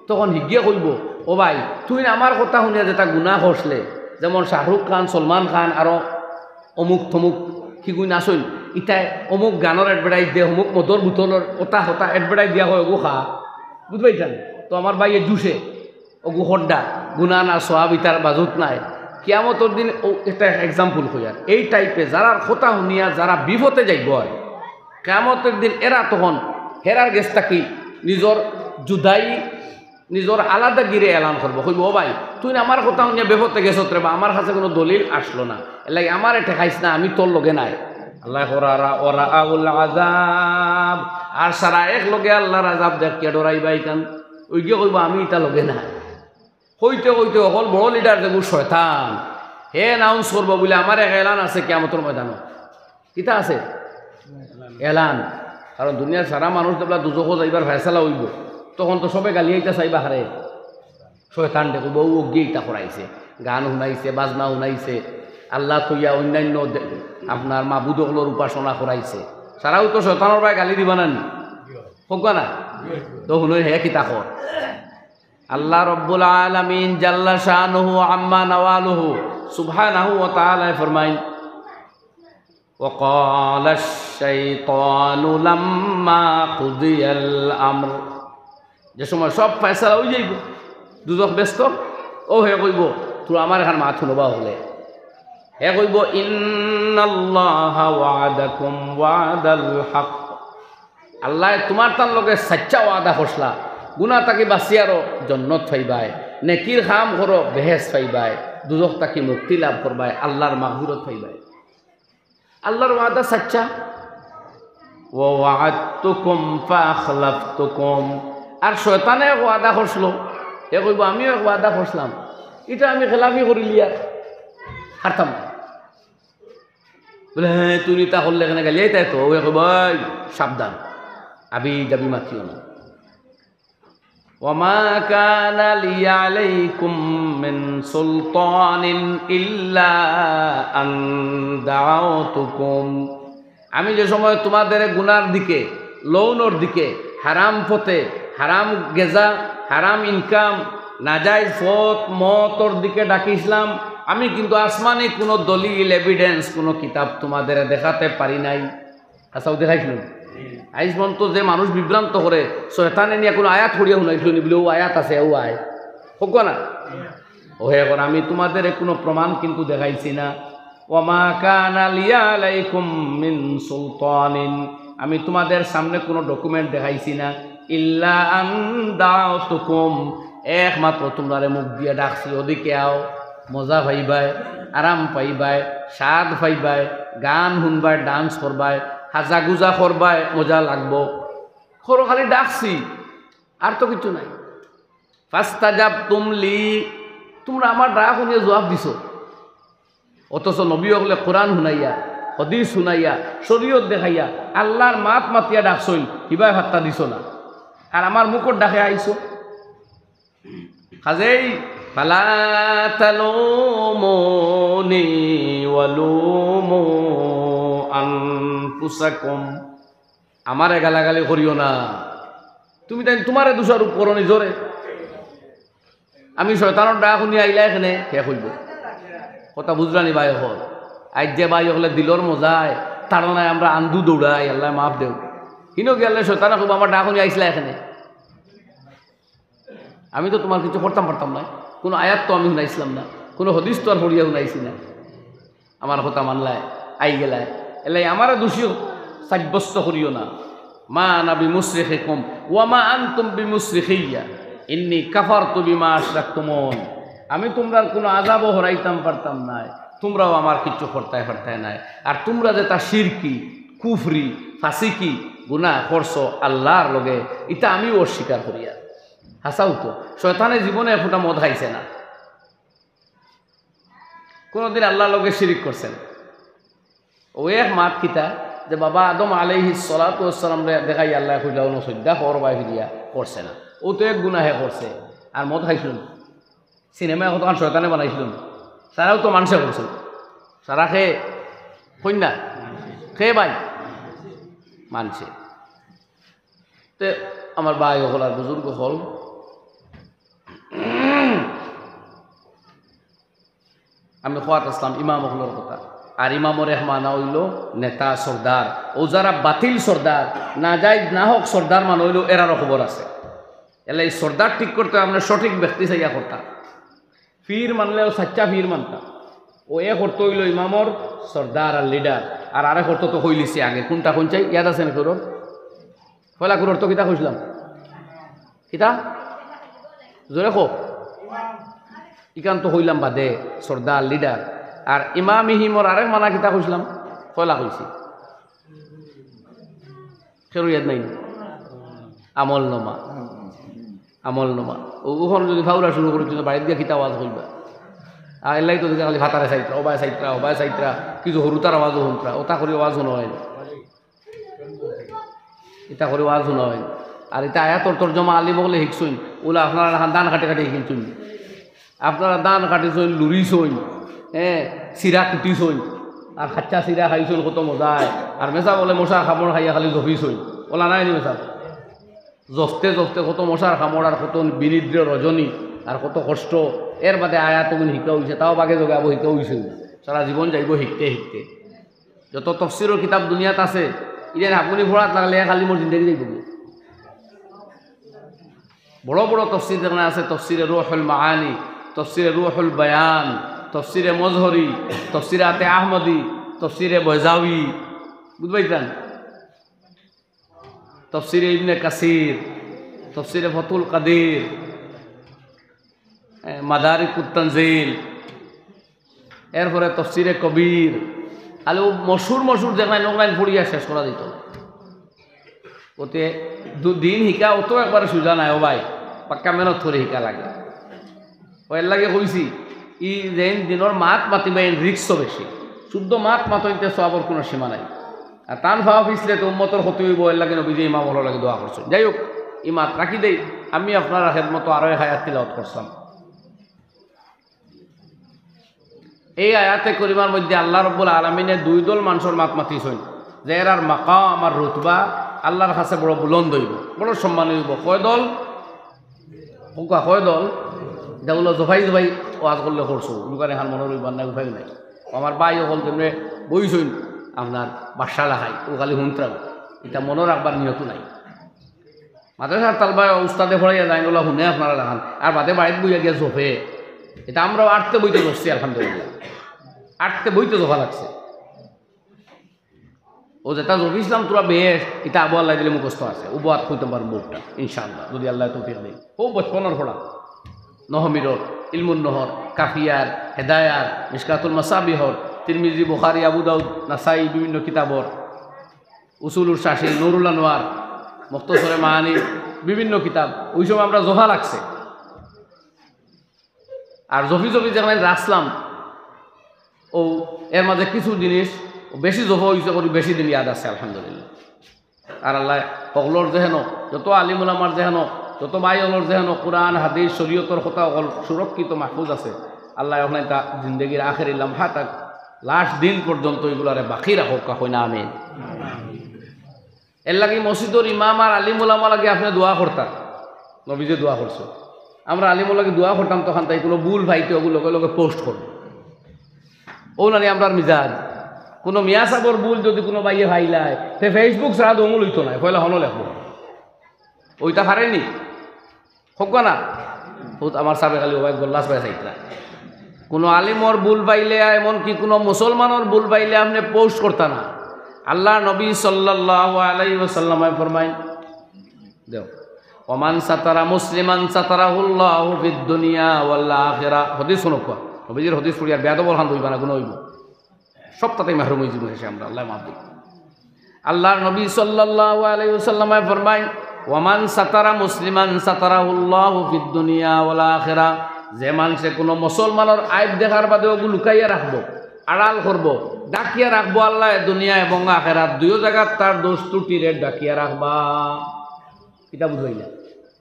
তখন হিগিয়ে কইব ও ভাই তুই আমার কথা শুনিয়া যেটা গুনাহ করছিলে, যেমন শাহরুখ খান, সলমান খান আরো অমুক থমুক সিগুই নাচইন, ইটাই অমুক গানের এডভার্টাইজ দিয়ে, অমুক মদর বোতলের ওটা হতা এডভার্টাইজ দিয়া হয় ওগু খা। বুঝবাইছেন? তো আমার বাইয়ে জুসে ওগু হড্ডা গুনা না সোয়াব ইটার বাজুত নাই। কিয়ামতের দিন ও একটা এক্সাম্পল হইয়ার এই টাইপে যারা কথা শুনিয়া যারা বিপথে যাইব আর কিয়ামতের দিন এরা তখন হেরার গেছটা কি নিজের জুদাই নিজের আলাদা গিরে এলান করবো, কইব ও ভাই তুই আমার কথা শুনিয়া বিপথে গেছত রে, বা আমার কাছে কোনো দলিল আসলো না, এর লাগে আমার এটা খাইস না, আমি তোর লগে নাই। আল্লাহ ওরা আযাব, আর সারা এক লগে আল্লাহর আযাব দেখিয়া ডরাইবাই কান ওই গিয়ে কইব আমি এটা লগে নাই। হইতে হইতে অকল বড় লিডার যেগুলো শয়তান হে অ্যানাউন্স করবো বলে আমার এক এলান আছে কিয়ামতের ময়দানত। কিতা আছে এলান? কারণ দুনিয়ার সারা মানুষ দেবলা দুজকো যাইবার ফয়সালা হইব, তখন তো সবে গালিয়াইটা চাইবা হারে শয়তান দেখব ও গিয়ে ইটা করাইছে, গান শুনাইছে, বাজনা শুনাইছে, আল্লাহ থইয়া অন্যান্য আপনার মাবুদকলোর উপাসনা করাইছে, সারাও তো শয়তানের ভাই গালি দিবা না নি হোক না, তো শুনে হে কিতা কর। আল্লাহ রব্বুল আলামিন জাল্লা শানুহু আম্মা নওয়ালুহু সুবহানাহু ওয়া তাআলা ফরমাইন وقال الشيطان لما قضي الامر, যে সময় সব ফয়সালা হয়ে যাইব, দুজক ব্যস্ত, ও হে কইব তুই আমার এখানে মাথা নবা হলে, হে কইব ইন্নাল্লাহা ওয়াদাকুম ওয়াদাল হক, আল্লাহ তোমার তার লগে সচ্চা ওয়াদা করছলা, গুনাহ তাকে বাঁচিয়ারও জান্নাত পাইবাই, নেকির কাম করো বেহেশত পাইবাই, দুজক তাকে মুক্তি লাভ করবাই, আল্লাহর মাগফিরত পাইবাই। আল্লাহর ওয়াদা সচ্চা। ওয়া ওয়া'আদতুকুম ফাআখলাফতুকুম, আর শয়তানে ওয়াদা করছিল, এ কইব আমিও এক ওয়াদা করছিলাম, এটা আমি খেলাফি করিলিয়া হারতাম না। বলে হ্যাঁ তুই তা করলে এখানে গেলি তাই তো, ওই কইব সাবধান আবি যাবি মাতিও না। ওয়ামা কানা লি আলাইকুম মিন সুলতানিন ইল্লা আন দাউতুকুম, আমি যে সময় তোমাদের গুনার দিকে, লৌনর দিকে, হারাম পথে, হারাম গেজা, হারাম ইনকাম, নাজাইজ পথ মতর দিকে ডাকিছিলাম, আমি কিন্তু আসমানে কোনো দলিল এভিডেন্স কোনো কিতাব তোমাদের দেখাতে পারি নাই। আচ্ছা দেখাইছিলাম আইস মন্ত যে মানুষ বিভ্রান্ত করে শয়তানে নিয়ে কোনো আয়াত করিয়া শুনাইছিল নি বলে ও আয়াত আছে ও আয় হোক না ও হে এখন আমি তোমাদের কোনো প্রমাণ কিন্তু দেখাইছি না। ওয়ামা কানা লিয়া আলাইকুম মিন সুলতানিন, আমি তোমাদের সামনে কোনো ডকুমেন্ট দেখাইছি না। ইল্লা আন দাউতুকুম, একমাত্র তোমরা মুখ দিয়ে ডাকছি ওদিকে আও, মজা পাইবাই, আরাম পাইবাই, স্বাদ পাইবাই, গান শুনবাই, ডান্স করবাই, হাজা গুজা করবাই, মজা লাগবো, খরো খালি ডাকছি আর তো কিছু নাই। ফাস্তাজাবতুম লি, তোমরা আমার ডাক শুনিয়ে জবাব দিছো, অথচ নবী হলে কোরআন শুনাইয়া, হদিস শুনাইয়া, শরীয়ত দেখাইয়া, আল্লাহর মাত মাতিয়া ডাকছই, কিবাই ভাত্তা দিছ না, আর আমার মুখর ডাকে আইছো। কাজেই ফালা তালুমুনি ওয়ালুমু আনফুসাকুম, আমারে গালাগালি করিও না, তুমি তাই তোমারে দোষারোপ করো নিজরে। আমি শয়তানের ডাক শুনি আইলা এখানে শেষ হইব কথা বুঝলানি ভাই হল। আজ যে ভাই হলে দিলর মজায় তার নাই আমরা আন্দু দৌড়াই, আল্লাহ মাফ দেও, কিনো গেলে শয়তানা খুব আমার ডাক শুনি আইসলা এখানে। আমি তো তোমার কিছু করতাম পারতাম না, কোনো আয়াত তো আমি শুনাইছিলাম না, কোনো হদিস তো আর পড়িয়া শুনাইছি না, আমার কথা মানলায় আই গেলায়, এলাই আমারও দোষী সাব্যস্ত করিও না। মা আনা বিমুসরিখিকুম ওয়া মা আনতুম বিমুসরিখিয়া ইন্নী কাফারতু বিমা আশরাকতুমুন, আমি তোমরা কোনো আযাবও হরাইতাম পারতাম না, তোমরাও আমার কিচ্ছু ফরতায় নাই, আর তোমরা যে তা শিরকি, কুফরি, ফাসিকি গুনাহ করছো আল্লাহর লগে, এটা আমিও অস্বীকার করিয়া। হাসাও তো শয়তানের জীবনে এফোঁটা মদ খাইছে না, কোনোদিন আল্লাহর লগে শিরিক করছেন। ও এক মাত কিতা যে বাবা আদম আলাইহিস সালাতু ওয়াস সালাম দেখাই আল্লাহ কইলাও না সদ্যা করবাই ফিরিয়া করছে না, ও তো এক গুনাহে করছে। আর মদ খাইছিল, সিনেমায় কতক্ষণ শয়তানে বানাইছিল, সারাও তো মানুষে করছিল, সারা খেয়ে কন্যা খেয়ে ভাই মানছে। তে আমার ভাই হল আর বুজুর্গ হল, আমি খোয়াত আসলাম ইমাম হলের কথা, আর ইমামর রেহমানা হইল নেতা সর্দার, ও যারা বাতিল সর্দার না যাই না হোক সর্দার মান হইল এরারও খবর আছে। এলে এই সর্দার ঠিক করতে আমরা সঠিক ব্যক্তি চাইয়া করতাম, ফির মানলেও সাচ্চা ফির মানতাম। ও এ করতে হইল ইমামর সর্দার আর লিডার, আর আরেক করতো তো হইলিছে আগে কোনটা কোন চাই ইয়াদ আছে না করোর ফয়লা করোর তো কিতা কইছিলাম কিতা জোরে খো ইকান তো হইলাম বাদে সর্দার লিডার, আর ইমাম ইহিমর আরেক মানা কিতা কইছিলাম ফয়লা কইছি সেরু ইয়াদ নাই। আমল নমা, আমল নমা ওখানে যদি ফাউলা শুরু করেছিল বাড়িতে গিয়ে কিতা আওয়াজ হইবা, আর এলাই তো দেখে খালি ভাতারে সাইত্রা অবায় সাইত্রা কিছু হরুতার আওয়াজও শুনত্রা, ওটা করে আওয়াজ শোনা হয় না, এটা করে আওয়াজ শোনা হয় না। আর এটা আয়াতর তর্জমা আলি বলে শিখছইন, ওলা আপনারা দান কাটে কাটে শিখছইন, আপনারা দান কাটিছইন, লুড়িছইন, হ্যাঁ চিরা কুটিছইন, আর খাচ্চা চিরা খাইছইন কত মজায়, আর মেচা বলে মশার খামড় খাইয়া খালি জফিছইন, ওলা নাই নি মেচা জফতে জফতে কত মশার খামড় আর কত বিনিদ্র রজনী আর কত কষ্ট, এর বাদে আয়াত গুণ শিকা হয়েছে, তাও বাগে জগাব শিকা হয়েছে, সারা জীবন যাইব শিখতে শিখতে। যত তফসিরের কিতাব দুনিয়াত আছে ইলেন আপুনি পড়াত লাগলে খালি মোর জিন্দগি যাইব। বড় বড় তফসির যেখানে আছে, তফসিরে রুহুল মাআনি, তফসিরে রুহুল বায়ান, তফসিরে মজহরি, তফসিরে আতে আহমদি, তফসিরে বয়জাউই, বুঝবাইতেন, তফসিরে ইবনে কাসির, তফসিরে ফতুল কাদির, মাদারিকুত তানজিল, এরপরে তফসিরে কবির, আলো মশুর মশুর যেখানে নকলাইন পড়িয়া শেষ করা দিত ওতে দুদিন শিকা অত একবারে সুজা নাই ও ভাই, পাক্কা মেহনত করে শিকা লাগে। ও এর লাগে কইছি ই যেন দিনের মাত মাতিবা এন রিক্সও বেশি, শুদ্ধ মাত মাতইতে সবর কোনো সীমা নাই, আর টান ভাব পিছলে তো উম্মতর ক্ষতি হইব, এর লাগে নবীজি ইমাম হল লাগে দোয়া করছেন। যাই হোক ই মাত রাখি দেই আমি আপনার খেদমতো আরো এক আয়াত তিলাওয়াত করলাম। এই আয়াতে করিমার মধ্যে আল্লাহ রাব্বুল আলামিনে দুই দল মানুষের মাত মাতিছেন যে এরার মাকাম আর রুতবা আল্লাহর কাছে বড় বুলন্দ হইব, বড় সম্মান হইব। কয় দল? কয় দল? যেগুলো জফাই জফাই ওয়াজ করলে করছো দোকানে খান মনে রইবার নাই, উপায় নাই। আমার বাই হল তেমনি বইছইন আপনার বাসা লাখাই ও খালি হুঁতরাম, এটা মনে রাখবার নিয়ত নাই। মাদ্রাসার তালবা উস্তাদে পড়াইয়া যায় ওলা শুনে আপনারা লাখান, আর বাদে বাড়িতে বইয়া গিয়া জফে। এটা আমরাও আটতে বইতে ধরছি আলহামদুলিল্লাহ, আটতে বইতে জফা লাগছে। ও যেটা জফি ইসলাম তোরা বেশ এটা আবু আল্লাহ দিলে মুখস্থ আছে, উবাদ হইতে পারবো বোর্ডটা ইনশাআল্লাহ যদি আল্লাহ তৌফিক দেয়। ও বচপনের পড়া নহমিরর, ইলমুন নহর, কাফিয়ার, হেদায়ার, মিশকাতুল মাসাবিহর, তিরমিজি, বুখারী, আবু দাউদ, নাসাই বিভিন্ন কিতাবর, উসুলুর শাসিল, নুরুল আনোয়ার, মুখতসরে মাআনি বিভিন্ন কিতাব ওই সময় আমরা জফা লাগছে। আর জফি যেখানে রাখলাম ও এর মাঝে কিছু জিনিস বেশি জফা হয়েছে করি বেশি দিন ইয়াদ আছে আলহামদুলিল্লাহ। আর আল্লাহ সকলের যেহেন যত আলিমুল আমার যেহেন যত ভাই হলর যেহেন কোরআন হাদিস শরীয়তর কথা অকল সুরক্ষিত মাহফুজ আছে, আল্লাহ ওখানে তা জিন্দগির আখের লামহা তাক লাস্ট দিন পর্যন্ত এগুলারে বাকি রাখুক কাহই না আমিন। এর লাগে মসজিদর ইমাম আর আলিমুল আমার লাগে আপনি দোয়া করতাম, নবীজে দোয়া করছো, আমরা আলিমুল লাগে দোয়া করতাম তখন তাই কোনো ভুল ভাইতে ওগুলোকে লোকে পোস্ট করবো ও নানি আমরা মিজাজ কোনো মিয়া সাবর ভুল যদি কোনো বাইয়ে ভাইলায় সে ফেসবুক ছাড়া দমুল হইতো না, পয়লা হনো লেখো ওইটা পারেনি হোক না আমার সাবে খালি ওবাই গোল্লাস পাই চাইতরা কোনো আলিমর ভুল পাইলে এমনকি কোনো মুসলমানের ভুল পাইলে আপনি পোস্ট করতা না। আল্লাহ নবী সাল্লাল্লাহু আলাইহি ওয়াসাল্লাম ফরমায় দেও ওমান সাতারা মুসলিমান সাতারাহুল্লাহু ফিদ দুনিয়া ওয়াল আখিরা। হাদিস শুনো কোয়া নবীজির হাদিস পড়ি আর বেয়াদব বলখান হইবা না কোনো হইব সব তাতে মাহরুম হয়ে যাবো আমরা, আল্লাহ মাফ দিন। আল্লাহর নবী সাল্লাল্লাহু আলাইহি ওয়াসাল্লাম ফরমায় ওয়ামান সাতারা মুসলিমান সাতারাহুল্লাহু ফিদ দুনিয়া ওয়াল আখিরা। যে মানুষে কোনো মুসলমানের আইব দেখার বাদে ওগুলো লুকাইয়া রাখবো, আড়াল করবো, ডাকিয়া রাখবো আল্লাহ দুনিয়া এবং আখিরাত দুইও জায়গাত তার দোষ ত্রুটিরে ডাকিয়া রাখবা। এটা বুঝাইলা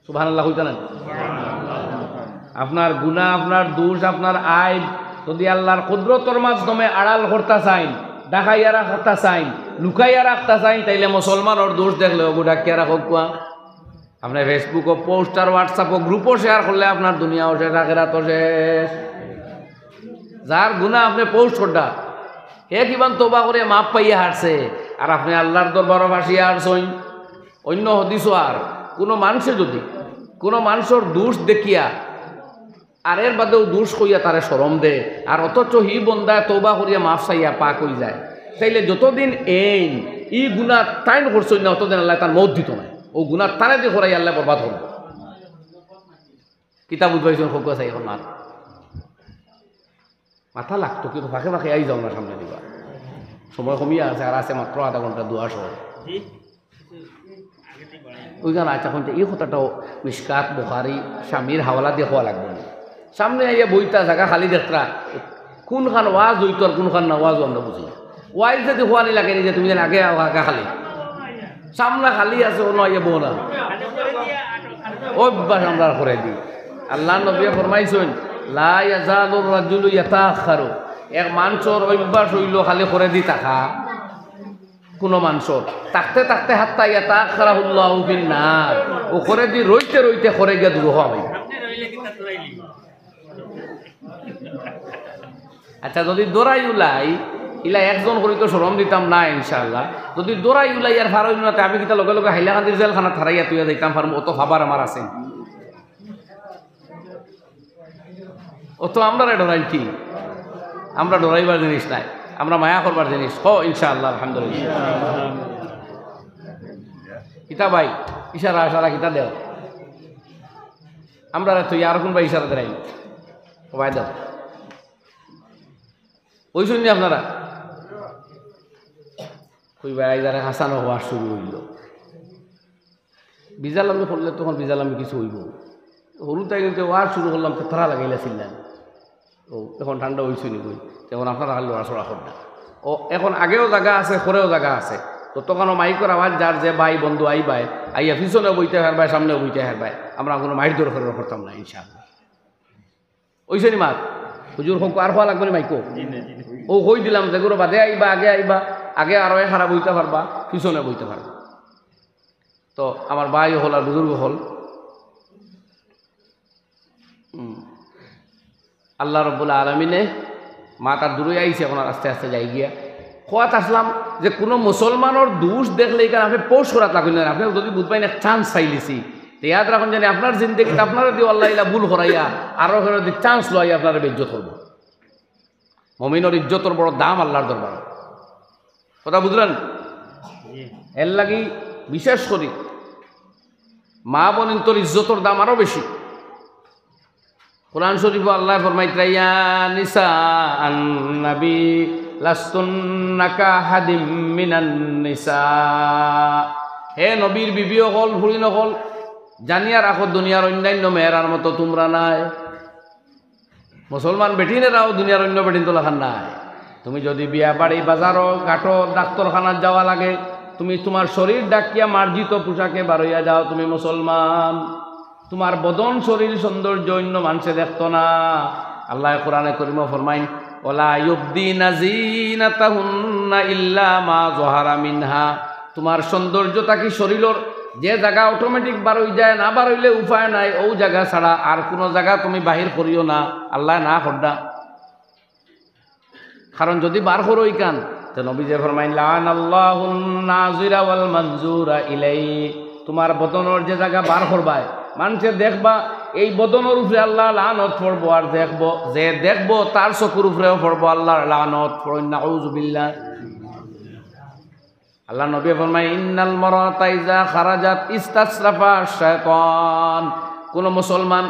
সুবহানাল্লাহ হইতা না? আপনার গুনাহ, আপনার দোষ, আপনার আইব যদি আল্লাহর কুদরতের মাধ্যমে আড়াল করতে চাইন, ডাকাইয়া রাখতে চাইন, লুকাইয়া রাখতে চাইন, তাইলে মুসলমানের দোষ দেখলে ওগু ডাকিয়া রাখক কোয়া। আপনার ফেসবুকও পোস্ট আর হোয়াটসঅ্যাপও গ্রুপও শেয়ার করলে আপনার দুনিয়াও শেষ আখিরাতও শেষ। যার গুনাহ আপনি পোস্ট করটা হে কিমান তোবা করে মাপ পাইয়া হারছে আর আপনি আল্লাহর দরবারও ভাসিয়া হারছই। অন্য হদিসও আর কোনো মানুষে যদি কোনো মানুষের দোষ দেখিয়া আর এর বাদেও দোষ কইয়া তারে শরম দে আর অথচ হি বন্দায় তোবা করিয়া মাফ চাইয়া পাক হয়ে যায়, তাইলে যতদিন ই গুনাহ তাইন করছই না অতদিন আল্লাহ তার মত দিত না। ও গুনাহ তারে দিয়ে করাই আল্লাহ বরবাদ হল। কিতাব উদ্ভাইজন হোক চাই এখন মাথা লাগতো কিন্তু ফাঁকে ফাঁকে আই যাও না সামনে দিবা, সময় কমিয়া আছে আর আছে মাত্র আধা ঘন্টা দোয়া সহ ওই গান আছে। এখন এই কথাটাও মিশকাত বুখারী স্বামীর হাওয়ালা দিয়ে হওয়া লাগবে না। সামনে আইয়া বইটা জায়গা খালি দেখরা কোনখান ওয়াজ হইতো আর কোনখান না ওয়াজও আমরা বুঝি। ওয়াইজ যদি হওয়ানি লাগে যে তুমি যেন আগে আগা খালি সামনে খালি আছে অন্য আইয়া বউ না অভ্যাস আমরা করে দিই। আল্লাহ নবী ফরমাইছেন লা ইয়াজালুর রাজুলু ইয়াতাখারু, এক মানুষের অভ্যাস হইল খালি করে দি থাকা। কোনো মানুষের থাকতে থাকতে হাত্তা ইয়াতাখারাহুল্লাহু ফিন নার, ও করে দি রইতে রইতে করে গিয়া দূর হয়। আচ্ছা যদি দৌড়াই উলাই ইলা একজন করে তো শরম দিতাম না ইনশাআল্লাহ। যদি দৌড়াই উলাই আর ফার হইনাতে আমি কিতা লগে লগে হাইলাকান্দির জেলখানা থারাইয়া তুইয়া দিতাম পারবো, অত ভাবার আমার আছে অত আমরা ডরাই কি? আমরা ডরাইবার জিনিস নাই, আমরা মায়া করবার জিনিস হ ইনশাআল্লাহ আলহামদুলিল্লাহ। কিতা ভাই ইশারা ইশারা কিতা দেও আমরা তুই আর কোন ভাই ইশারা দেয় ভাই দাও ওই শুনি আপনারা ওই ভাই যারা হাসানো হওয়ার শুরু হইল। বিজালামি করলে তখন বিজালামি কিছু হইব, হরুতাই কিন্তু ওয়ার শুরু করলাম তো তারা লাগাইলাছিলেন। ও এখন ঠান্ডা হয়েছে নি বই, এখন আপনারা খালি লড়াচড়া কর না। ও এখন আগেও জায়গা আছে, পরেও জায়গা আছে, তো তখনও মাইকর আওয়াজ যার যে ভাই বন্ধু আইবাই আইয়া পিছনে বইতে হারবাই সামনেও বইতে হারবাই আমরা কোনো মাইর দর করে করতাম না ইনশাআল্লাহ ওইসে নি মাত হুজুর হোক আর হওয়া লাগবে না মাইকো ও কই দিলাম যেগুলো বাদে আইবা আগে আরো খারাপ বইতে পারবা পিছনে বইতে পারবা তো আমার ভাই হল আর বুজুর্গ হল আল্লাহ রব্বুল আলমিনে মা তার দূরে আইছে এখন আর আস্তে আস্তে যাই গিয়া খোয়াত আসলাম যে কোনো মুসলমানের দোষ দেখলে এখানে আপনি পোষ করা থাকুন না আপনি যদি বুঝবাই না চান্স চাইলিছি তো ইয়াদ রাখুন জানি আপনার জিন্দেগিতে আপনারা দিয়ে আল্লাহ ইলা ভুল করাইয়া আরও যদি চান্স লইয়া আপনারা ইজ্জত করবো মমিনের ইজ্জতর বড় দাম আল্লাহর দরবার কথা বুঝলেন এর লাগি বিশেষ করি মা বোনের তোর ইজ্জতর দাম আরও বেশি কোরআন শরীফ আল্লাহ ফরমাইতে ইয়া নিসা আন-নবী লাস্তুন্নাকা হাদিম মিনান নিসা হে নবীর বিবি হল ভুড়ি নকল জানিয়া রাখো দুনিয়ার অন্যান্য মেয়েরার মতো তোমরা নাই মুসলমান বেটিনেরাও দুনিয়ার অন্য বেটিন তো লেখান নাই তুমি যদি বিয়া বাড়ি বাজারও ঘাটো ডাক্তারখানার যাওয়া লাগে তুমি তোমার শরীর ডাকিয়া মার্জিত পোশাকে বারইয়া যাও তুমি মুসলমান তোমার বদন শরীর সৌন্দর্য অন্য মানুষে দেখতো না আল্লাহ কোরআনে করিম ফরমাইন ওলা ইউবদিনা যিনাতাহুন্না ইল্লা মা যহারা মিনহা তোমার সৌন্দর্যতা কি শরীরের যে জায়গা অটোমেটিক বার হয়ে যায় না বার হইলে উপায় নাই ও জায়গা ছাড়া আর কোনো জায়গা তুমি বাহির করিও না আল্লাহ না করডা কারণ যদি বার করো ইকান তো নবী যে ফরমাইন লানাল্লাহুন নাযিরা ওয়াল মানজুরা ইলাই তোমার বদনের যে জায়গা বার করবায় মানুষে দেখবা এই বদনের উপরে আল্লাহ লানত পড়বো আর দেখবো যে দেখবো তার চকুর উপরেও পড়বো আল্লাহর লানত নাউযু বিল্লাহ আল্লাহ নবী ফরমায় ইন্নাল মারাতা ইযা খারাজাত ইস্তাসরাফা শায়তান কোন মুসলমান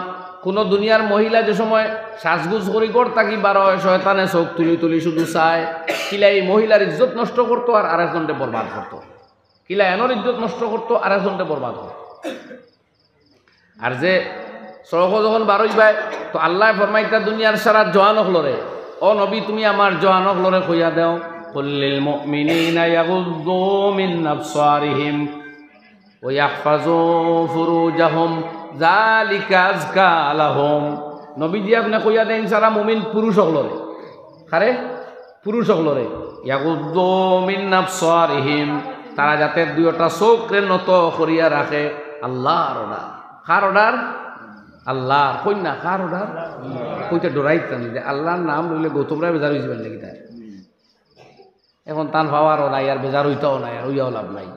কোন দুনিয়ার মহিলা যে সময় সাজগুজ করি কর তাকি বার হয় শয়তানে চোখ তুলি শুধু চায় কিলা এই মহিলার ইজ্জত নষ্ট করতো আর আরেকজনকে বরবাদ করতো কিলা এনর ইজ্জত নষ্ট করতো আরেকজনকে বরবাদ করতো আর যে সড়ক যখন বার হইবাই তো আল্লাহ ফরমাইতা দুনিয়ার সারা জওয়ানক লরে ও নবী তুমি আমার জওয়ানক লরে কইয়া দাও কুল্লিল মুমিনিনা ইয়াগুযযু মিন আবসারিহিম ওয়া ইয়াহফাযু ফুরুজাহুম যালিকা আযকা লাহুম নবীজি আপনি কইয়া দেন সারা মুমিন পুরুষক লরে কারে পুরুষক লরে ইয়াগুযযু মিন আবসারিহিম তারা যাতে দুইটা চোখকে নত করিয়া রাখে আল্লাহর অর্ডার কার অর্ডার আল্লাহর কইনা কার অর্ডার কইতে ডরাইতাম যে আল্লাহর নাম লইলে গৌতমরা বেজার হয়ে যাবেন নাকি তাই এখন তান ভাবারও নাই আর বেজার হইতেও নাই আর হইয়াও লাভ নাই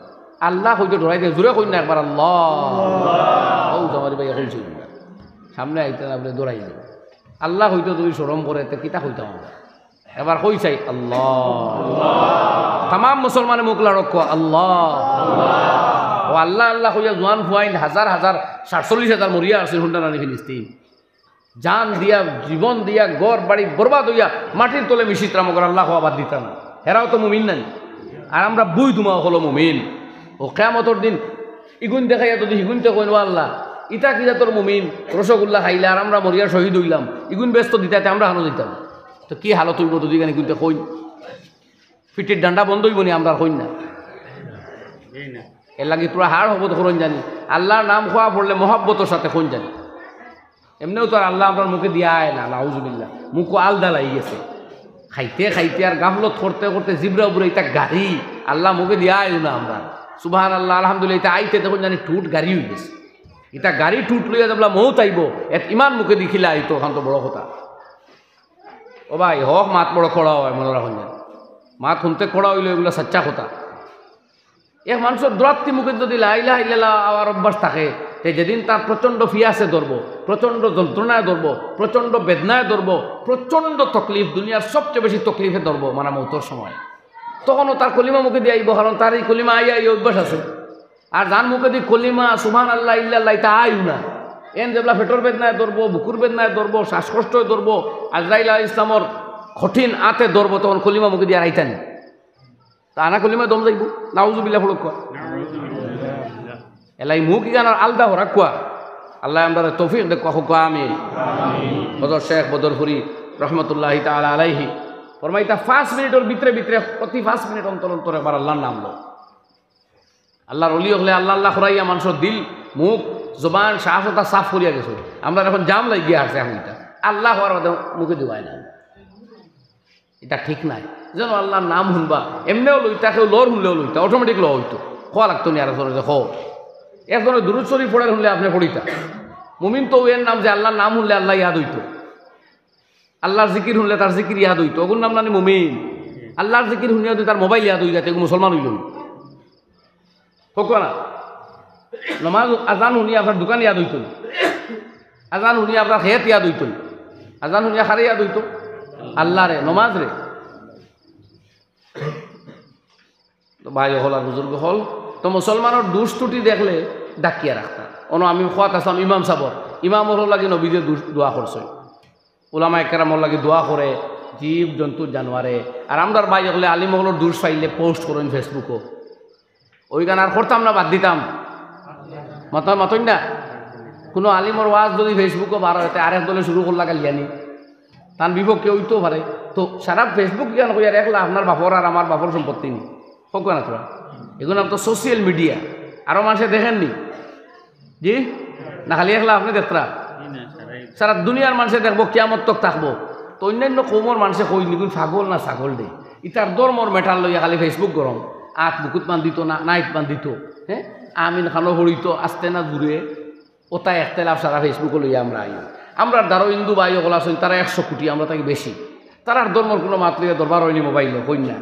আল্লাহ কইতে ডরাইতে জোরে কই না একবার আল্লাহ ও তোমার ভাই এখন ছিল সামনে আইতে না বলে দৌড়াই যাবে আল্লাহ হইতে যদি শরম করে তে কিতা হইতাম এবার কই চাই আল্লাহ তাম মুসলমানে মুখলা রক্ষ আল্লাহ ও আল্লাহ আল্লাহ কইয়া জোয়ান ফুয়াইন হাজার হাজার 47,000 মরিয়া আছে হুন্ডা নানি ফিলিস্তিন জান দিয়া জীবন দিয়া গড় বাড়ি বরবাদ হইয়া মাটির তলে মিশিত্রাম করে আল্লাহ আবাদ দিতা না হেরাও তো মুমিন নাই আর আমরা বুই তোমা হলো মুমিন ও কিয়ামতের দিন ইগুন দেখাইয়া যদি হিগুনতে কইন আল্লাহ ইটা কি তোর মুমিন রসগোল্লা খাইলে আর আমরা মরিয়া শহীদ হইলাম ইগুন ব্যস্ত দিতাতে আমরা হানো দিতাম তো কি হালত হইব যদি গানি কিন্তু কইন পিটির ডান্ডা বন্ধ হইব নি আমরা কইন না এর লাগি তোরা হার হব তো করুন জানি আল্লাহর নাম খোয়া পড়লে মহব্বতের সাথে কোন জানি এমনিও তো আর আল্লাহ আপনার মুখে দিয়া আয় না নাউজুবিল্লাহ মুখও আলদা লাগি গেছে খাইতে খাইতে আর গাফলত করতে করতে জিবরা উপরে এটা গাড়ি আল্লাহ মুখে দিয়া আয় না আমরা সুবহান আল্লাহ আলহামদুলিল্লাহ এটা আইতে দেখুন জানি টুট গাড়ি হয়ে গেছে এটা গাড়ি টুট লইয়া যাবলা মৌত আইব এত ইমান মুখে দেখিলে আইতো ওখান তো বড় কথা ও ভাই হক মাত বড় খড়া হয় মনে রাখুন জানি মাত শুনতে খড়া হইলে এগুলো সচ্চা কথা এক মানুষের দৌড়াত্তি মুখে যদি লাইলা ইল্লাল্লাহ আওয়ার অভ্যাস থাকে তে যেদিন তার প্রচণ্ড ফিয়াসে ধরবো প্রচণ্ড যন্ত্রণায় ধরবো প্রচণ্ড বেদনায় ধরবো প্রচণ্ড তকলিফ দুনিয়ার সবচেয়ে বেশি তকলিফে ধরবো মানে মৌতর সময় তখনও তার কলিমা মুখে দিয়ে আইব কারণ তার এই কলিমা আইয়া এই অভ্যাস আছে আর যার মুখে দিয়ে কলিমা সুবহান আল্লাহ ইল্লাল্লাহ তা আইও না এন যেগুলা পেটর বেদনায় ধরবো বুকুর বেদনায় ধরবো শ্বাসকষ্টই ধরবো আজরাইল আলাইহিস ইসলামর কঠিন আতে ধরবো তখন কলিমা মুখে দিয়ে আর আইতানি তা আনা কলিমা দম যাইব নাউজুবিল্লাহ ফলক কোয়া এলাই মুখ ইগানার আলদা হরা কোয়া আল্লাহ আমরা তৌফিক দেখ কোয়া আমি বদর শেখ বদরপুরি রহমতুল্লাহ তাআলা আলাইহি ফরমাইতা 5 মিনিটের ভিতরে ভিতরে প্রতি 5 মিনিট অন্তর অন্তর একবার আল্লাহর নাম লো আল্লাহর অলি হলে আল্লাহ আল্লাহ করাইয়া মানুষের দিল মুখ জবান সাহসতা সাফ করিয়া গেছে। আমরা এখন জাম লাগিয়ে আসছে এখন এটা আল্লাহ হওয়ার মধ্যে মুখে দিবাই না, এটা ঠিক নাই। যেন আল্লাহর নাম শুনবা এমনিও লইতা, কেউ লর শুনলেও লইতা, অটোমেটিক ল হইতো, খোয়া লাগতো নি। আর যে খ একজনের দুরুদ শরীফ পড়ে শুনলে আপনি পড়িতা। মুমিন তো এর নাম যে আল্লাহর নাম শুনলে আল্লাহ ইয়াদ হইতো, আল্লাহর জিকির শুনলে তার জিকির ইয়াদ হইতো, ওগুর নাম নানি মুমিন। আল্লাহর জিকির শুনিয়া যদি তার মোবাইল ইয়াদ হয়ে গেছে মুসলমান হইল হোক না। নমাজ আজান শুনিয়া আপনার দোকান ইয়াদ হইতো, আজান শুনিয়া আপনার খেত ইয়াদ হইতো, আজান শুনিয়া খারে ইয়াদ হইতো আল্লাহ রে নমাজ রে। তো ভাই হল আর বুজুর্গ হল, তো মুসলমানের দুষ ত্রুটি দেখলে ডাকিয়া রাখতাম। অন আমি খোয়াত আসলাম ইমাম সাবর, ইমামর লাগে নবীদের দোয়া করছে, ওলামা একরামর লাগে দোয়া করে, জীব জন্তু জানোয়ারে। আর আমরার ভাই হলে আলিমগুলোর দুষ পাইলে পোস্ট করেন ফেসবুকও, ওই গান আর করতাম না, বাদ দিতাম। মাতই না কোনো আলিমর ওয়াজ যদি ফেসবুকও বার হতে আরেক দলে শুরু করলা গালিয়ানি, তার বিপক্ষে ওইতেও পারে। তো সারা ফেসবুক জ্ঞান করিয়া রাখলা আপনার বাপর আর আমার বাপর সম্পত্তি নেই হোক না তোরা। এগুলো তো সোশ্যাল মিডিয়া, আরও মানুষে দেখেননি জি না, খালি একলা আপনি দেখতরা সারা দুনিয়ার মানুষে দেখবো কিয়ামত তক থাকবো। তো অন্যান্য কৌমর মানুষে কই নিগুন ছাগল না ছাগল দে, ইতার দরমর মেটার লইয়া খালি ফেসবুক গরম, আত বুকুত মান দিত না নাইট মান দিত, হ্যাঁ আমিন খানো হরিত আসতে না দূরে ওটাই একতেলাফ সারা ফেসবুকে লইয়া আমরা আই। আমরা দ্বারো হিন্দু ভাই ওগুলো আছেন তারা 100 কোটি, আমরা তাকে বেশি। তারার ধর্মর কোনো মাত লইয়া দরবার হয়নি মোবাইল কন্যা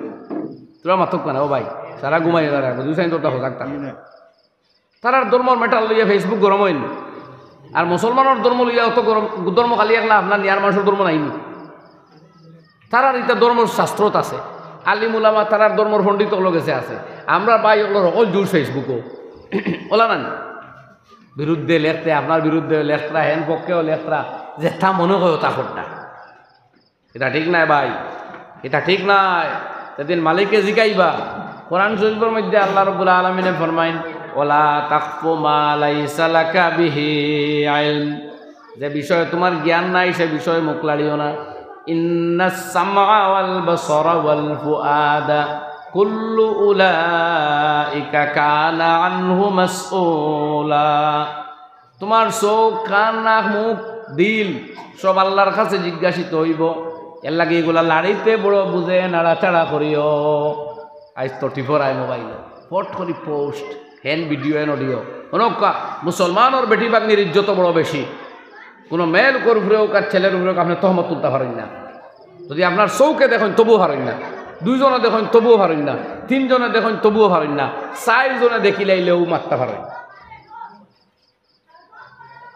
তোরা মাতক না ও ভাই সারা ঘুমাই তারা দুই সাইন তোরটা হোক তারার ধর্মর মেটাল লইয়া ফেসবুক গরম হয়নি। আর মুসলমানের ধর্ম লইয়া অত গরম ধর্ম খালি একলা আপনার নিয়ার মানুষের ধর্ম নাইনি। তারার এটা ধর্মর শাস্ত্রত আছে, আলিমুলামা তারার ধর্মর পণ্ডিত গেছে আছে। আমরা ভাই ওগুলোর সকল জোর ফেসবুকও ওলা না বিরুদ্ধে লেখতে, আপনার বিরুদ্ধে লেখরা, হেন পক্ষেও লেখরা, যে তা মনে হয় তা করটা, এটা ঠিক নাই ভাই, এটা ঠিক নাই। সেদিন মালিককে জিগাইবা। কোরআন শরীফের মধ্যে আল্লাহ রাব্বুল আলামিনে ফরমাইন ওয়ালা তাকফু মা লাইসা লাকা বিহি ইলম, যে বিষয়ে তোমার জ্ঞান নাই সে বিষয়ে মুখ লাড়িও না। ইন্নাস সামআ ওয়াল বাসারা ওয়াল ফুআদা কুল্লু উলাইকা কানা আনহু মাসউলা। তোমার চোখ, কান, নাক, মুখ, দিল সব আল্লাহর কাছে জিজ্ঞাসিত হইব। এর লাগে এগুলা লাড়িতে বড় বুঝে নাড়াচাড়া করিও। আজ তো টিফরাই মোবাইল ফট করি পোস্ট হেন ভিডিও হেন অডিও। অনকা মুসলমানের বেটি বাগনির ইজ্জত বড় বেশি। কোনো মেয়ের উপরে হোক আর ছেলের উপরে হোক আপনি তহমত তুলতে পারেন না। যদি আপনার চৌকে দেখেন তবুও পারেন না, দুইজনে দেখেন তবুও পারেন না, তিনজনে দেখেন তবুও পারেন না, 4 জনে দেখিলাইলেও মারতে পারেন।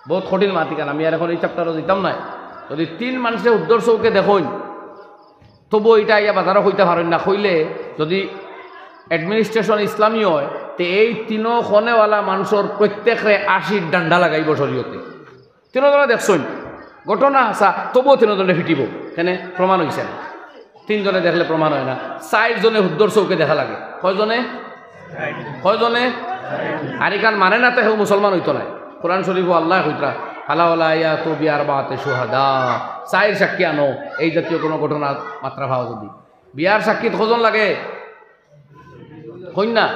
বহুত কঠিন মাতি কান, আমি আর এখন এই চ্যাপ্টারও দিতাম না। যদি 3 মানুষের উদ্দর চৌকে দেখুন তবুও এটা ইয়া বাজারও হইতে পারেন না। হইলে যদি অ্যাডমিনিস্ট্রেশন ইসলামী হয় তো এই 3 খনেওয়ালা মানুষের প্রত্যেকে 80 ডান্ডা লাগাইব শরীয়তে। 3 জনে দেখছেন ঘটনা আসা তবুও 3 জনে ফিটিব, কেন প্রমাণ হয়েছে না। 3 জনে দেখলে প্রমাণ হয় না, 4 জনে উদ্দর চৌকে দেখা লাগে। কয়জনে আরিকান মানে না তো হেউ মুসলমান হইতো না। কোরআন শরীফ আল্লাহ হইতরা হালাওয়ালাইয়া তো বিয়ার বাতে সুহাদা, 4 সাক্ষী আনো। এই জাতীয় কোনো ঘটনা মাত্রা ভাও যদি বিয়ার সাক্ষী কজন লাগে কন্যা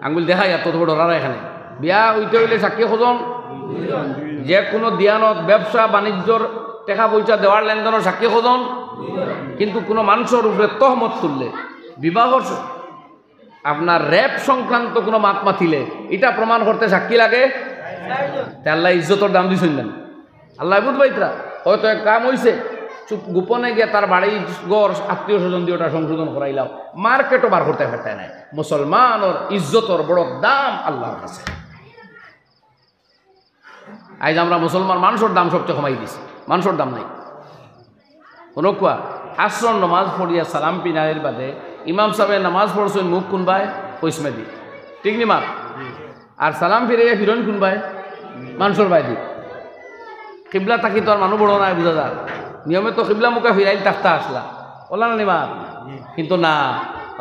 আঙ্গুল দেখাই এত বড় ডরার এখানে। বিয়া হইতে হইলে সাক্ষী কজন? যে কোনো দিয়ানত ব্যবসা বাণিজ্যর টাকা পয়সা দেওয়ার লেনদেনের সাক্ষী কজন? কিন্তু কোনো মানুষের উপরে তহমত তুললে, বিবাহর আপনার রেপ সংক্রান্ত কোনো মাত মাতিলে এটা প্রমাণ করতে সাক্ষী লাগে। আল্লাহ ইজ্জতর দাম দিয়েছেন না আল্লাহ বুঝবাইতরা। হয়তো এক কাম হয়েছে, চুপ গোপনে গিয়ে তার বাড়ি গড় আত্মীয় স্বজন দিয়ে ওটা সংশোধন করাইলাম, মার্কেটও বার করতে পারতে নাই। মুসলমানের ইজ্জতর বড় দাম আল্লাহর কাছে। আজ আমরা মুসলমান মানুষের দাম সবচেয়ে কমাই দিছি, মানুষের দাম নাই কোনো। কুয়া আসর নমাজ পড়িয়া সালাম পিনারের বাদে ইমাম সাহেব নামাজ পড়ছেন মুখ কোনবাই পৈসমে দি, ঠিক নি মা? আর সালাম ফিরাইয়া ফিরন কোনবাই মানুষের বাইদি। কিবলা তাকি তো আর মানুষ বড় নাই বুঝা যায়, নিয়মে তো কিবলা মুখা ফিরাইল তাক্তা আসলা ওলা না নিমা। কিন্তু না,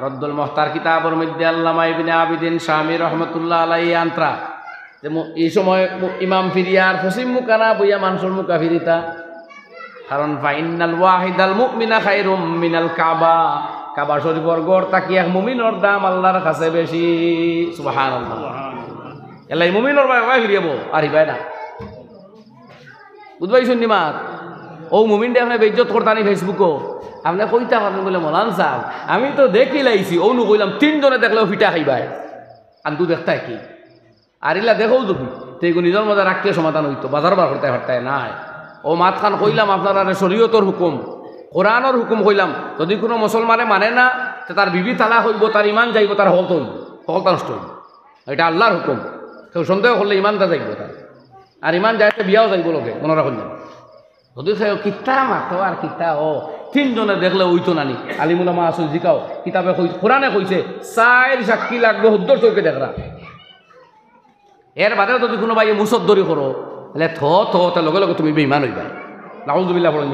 রদ্দুল মুখতার কিতাবর মধ্যে আল্লামা ইবনে আবিদিন শামী রহমতুল্লাহ আলাইহি আন্তরা যে এই সময় ইমাম ফিরিয়ার পশ্চিম মুখানা বইয়া মানুষের মুখা ফিরিতা। কারণ ফাইনাল ওয়াহিদাল মুমিনা খায়রুম মিনাল কাবা, কাবা শরীফর গড় তাকি এক মুমিনর দাম আল্লাহর কাছে বেশি সুবহানাল্লাহ এলাই মুমিনর ভাই ফিরিয়াব আর হিবাই না বুঝবাই শুনি মাত ও মুমিন দে আপনি বেইজ্জত করতানি ফেসবুকও আপনি কইতা পারেন বলে মলান সাহেব আমি তো দেখি লাইছি ও নু কইলাম তিনজনে দেখলেও ফিটা খাইবাই আন্তু দেখতা কি আর ইলা দেখও যদি তেগু নিজের মজা রাখতে সমাধান হইতো বাজার বার করতে হরতায় নাই ও মাত খান কইলাম আপনারা শরীয়তর হুকুম কোরআনের হুকুম কইলাম যদি কোনো মুসলমানে মানে না তো তার বিবি তালাক হইব তার ইমান যাইব তার হক হইব হকটা নষ্ট হইব এটা আল্লাহর হুকুম কেউ সন্দেহ করলে ইমানটা যাইব তার আর ইমান যাইতে বিয়াও যাইব লোকে মনে রাখুন যদি সে কিতা মাতো আর কিতা ও তিনজনে দেখলে ওইতো নানি আলিমুলামা আসল জিকাও কিতাবে কোরআনে কইছে 4 সাক্ষী লাগবে 70 চৌকে দেখরা এর বাদে যদি কোনো ভাই মুসদ্দরি করো তাহলে থ লগে লগে তুমি বেঈমান হইবা নাউজুবিল্লাহ বলেন